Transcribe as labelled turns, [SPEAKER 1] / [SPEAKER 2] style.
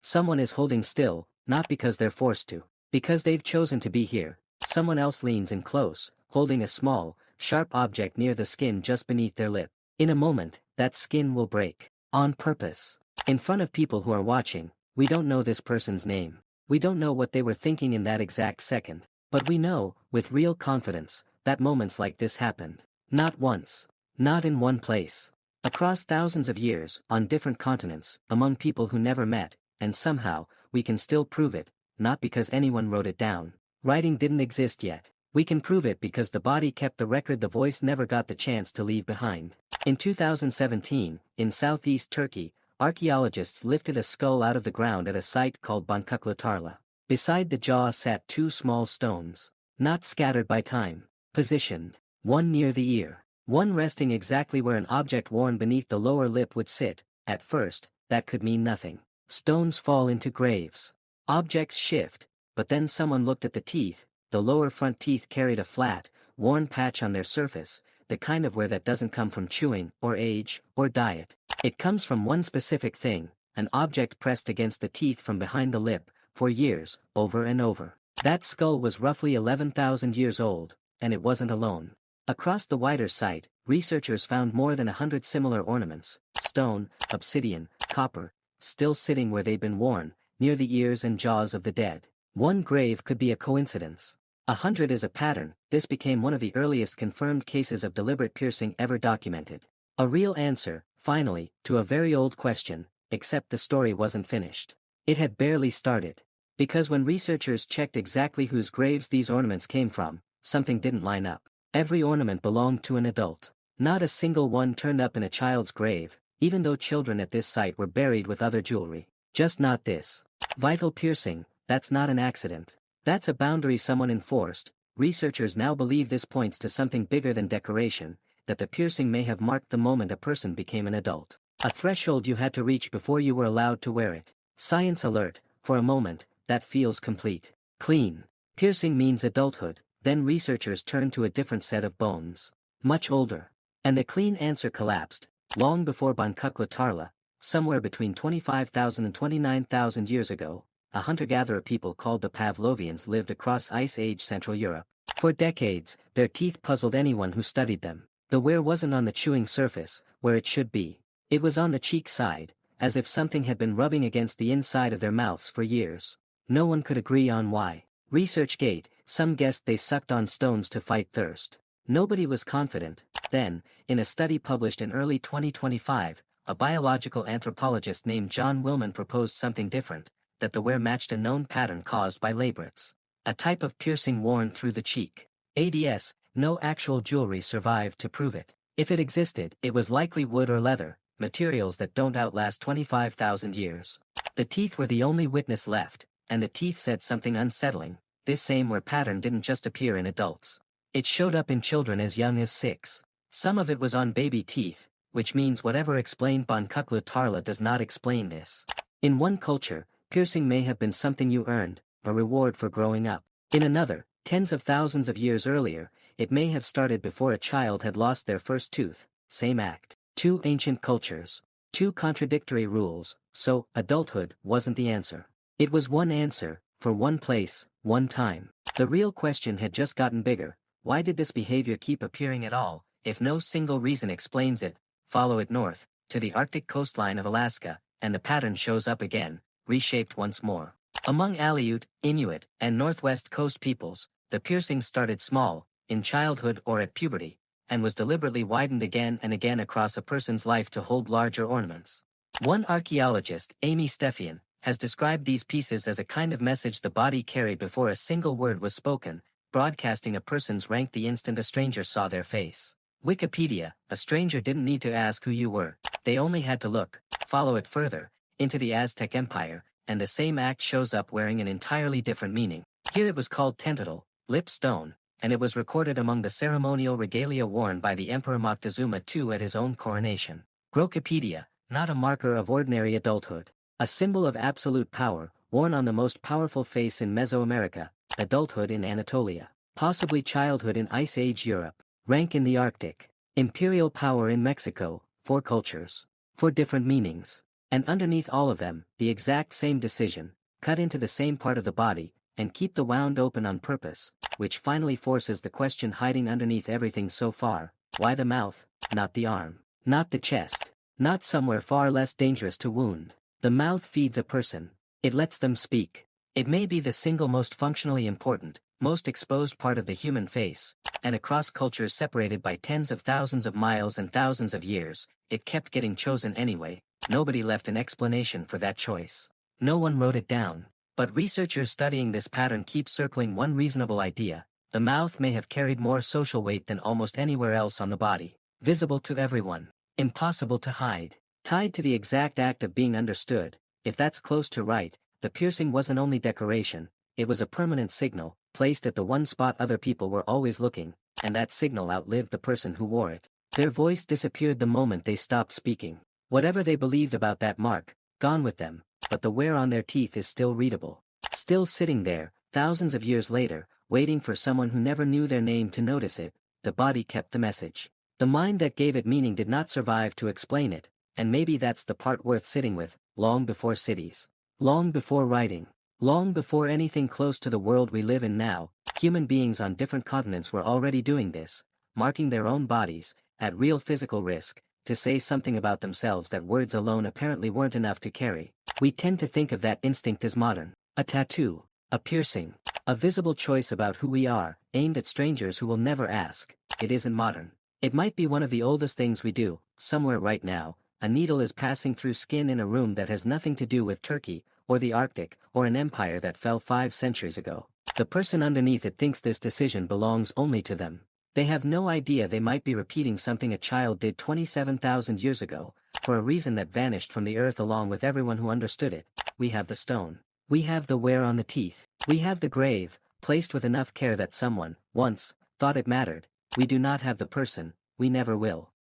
[SPEAKER 1] Someone is holding still, not because they're forced to. Because they've chosen to be here. Someone else leans in close, holding a small, sharp object near the skin just beneath their lip. In a moment, that skin will break. On purpose. In front of people who are watching, we don't know this person's name. We don't know what they were thinking in that exact second. But we know, with real confidence, that moments like this happened. Not once. Not in one place. Across thousands of years, on different continents, among people who never met, and somehow, we can still prove it, not because anyone wrote it down. Writing didn't exist yet. We can prove it because the body kept the record the voice never got the chance to leave behind. In 2017, in southeast Turkey, archaeologists lifted a skull out of the ground at a site called Tarla. Beside the jaw sat two small stones. Not scattered by time. Positioned. One near the ear. One resting exactly where an object worn beneath the lower lip would sit. At first, that could mean nothing. Stones fall into graves. Objects shift, but then someone looked at the teeth. The lower front teeth carried a flat, worn patch on their surface, the kind of wear that doesn't come from chewing, or age, or diet. It comes from one specific thing, an object pressed against the teeth from behind the lip, for years, over and over. That skull was roughly 11,000 years old, and it wasn't alone. Across the wider site, researchers found more than 100 similar ornaments, stone, obsidian, copper, still sitting where they'd been worn, near the ears and jaws of the dead. One grave could be a coincidence. 100 is a pattern. This became one of the earliest confirmed cases of deliberate piercing ever documented. A real answer, finally, to a very old question, except the story wasn't finished. It had barely started. Because when researchers checked exactly whose graves these ornaments came from, something didn't line up. Every ornament belonged to an adult. Not a single one turned up in a child's grave, even though children at this site were buried with other jewelry. Just not this. Vital piercing, that's not an accident. That's a boundary someone enforced. Researchers now believe this points to something bigger than decoration, that the piercing may have marked the moment a person became an adult. A threshold you had to reach before you were allowed to wear it. Science alert, for a moment, that feels complete. Clean. Piercing means adulthood. Then researchers turned to a different set of bones. Much older. And the clean answer collapsed. Long before Tarla, somewhere between 25,000 and 29,000 years ago, a hunter-gatherer people called the Pavlovians lived across Ice Age Central Europe. For decades, their teeth puzzled anyone who studied them. The wear wasn't on the chewing surface, where it should be. It was on the cheek side, as if something had been rubbing against the inside of their mouths for years. No one could agree on why. ResearchGate, some guessed they sucked on stones to fight thirst. Nobody was confident. Then, in a study published in early 2025, a biological anthropologist named John Willman proposed something different, that the wear matched a known pattern caused by labrets. A type of piercing worn through the cheek. ADS, no actual jewelry survived to prove it. If it existed, it was likely wood or leather, materials that don't outlast 25,000 years. The teeth were the only witness left, and the teeth said something unsettling. This same wear pattern didn't just appear in adults. It showed up in children as young as 6. Some of it was on baby teeth, which means whatever explained Tarla does not explain this. In one culture, piercing may have been something you earned, a reward for growing up. In another, tens of thousands of years earlier, it may have started before a child had lost their first tooth. Same act. Two ancient cultures. Two contradictory rules, so adulthood wasn't the answer. It was one answer, for one place, one time. The real question had just gotten bigger. Why did this behavior keep appearing at all, if no single reason explains it? Follow it north, to the Arctic coastline of Alaska, and the pattern shows up again, reshaped once more. Among Aleut, Inuit, and Northwest Coast peoples, the piercing started small, in childhood or at puberty, and was deliberately widened again and again across a person's life to hold larger ornaments. One archaeologist, Amy Stephian, has described these pieces as a kind of message the body carried before a single word was spoken, broadcasting a person's rank the instant a stranger saw their face. Wikipedia, a stranger didn't need to ask who you were, they only had to look, follow it further, into the Aztec Empire, and the same act shows up wearing an entirely different meaning. Here it was called tentacle, lip stone, and it was recorded among the ceremonial regalia worn by the Emperor Moctezuma II at his own coronation. Grokipedia, not a marker of ordinary adulthood. A symbol of absolute power, worn on the most powerful face in Mesoamerica, adulthood in Anatolia, possibly childhood in Ice Age Europe, rank in the Arctic, imperial power in Mexico, 4 cultures. 4 different meanings. And underneath all of them, the exact same decision, cut into the same part of the body, and keep the wound open on purpose, which finally forces the question hiding underneath everything so far: why the mouth, not the arm, not the chest, not somewhere far less dangerous to wound? The mouth feeds a person. It lets them speak. It may be the single most functionally important, most exposed part of the human face, and across cultures separated by tens of thousands of miles and thousands of years, it kept getting chosen anyway. Nobody left an explanation for that choice. No one wrote it down. But researchers studying this pattern keep circling one reasonable idea: the mouth may have carried more social weight than almost anywhere else on the body, visible to everyone, impossible to hide, tied to the exact act of being understood. If that's close to right, the piercing wasn't only decoration, it was a permanent signal, placed at the one spot other people were always looking, and that signal outlived the person who wore it. Their voice disappeared the moment they stopped speaking. Whatever they believed about that mark, gone with them, but the wear on their teeth is still readable. Still sitting there, thousands of years later, waiting for someone who never knew their name to notice it. The body kept the message. The mind that gave it meaning did not survive to explain it, and maybe that's the part worth sitting with: long before cities, long before writing, long before anything close to the world we live in now, human beings on different continents were already doing this, marking their own bodies, at real physical risk, to say something about themselves that words alone apparently weren't enough to carry. We tend to think of that instinct as modern. A tattoo, a piercing, a visible choice about who we are, aimed at strangers who will never ask. It isn't modern. It might be one of the oldest things we do. Somewhere right now, a needle is passing through skin in a room that has nothing to do with Turkey, or the Arctic, or an empire that fell 5 centuries ago. The person underneath it thinks this decision belongs only to them. They have no idea they might be repeating something a child did 27,000 years ago, for a reason that vanished from the earth along with everyone who understood it. We have the stone. We have the wear on the teeth. We have the grave, placed with enough care that someone, once, thought it mattered. We do not have the person. We never will.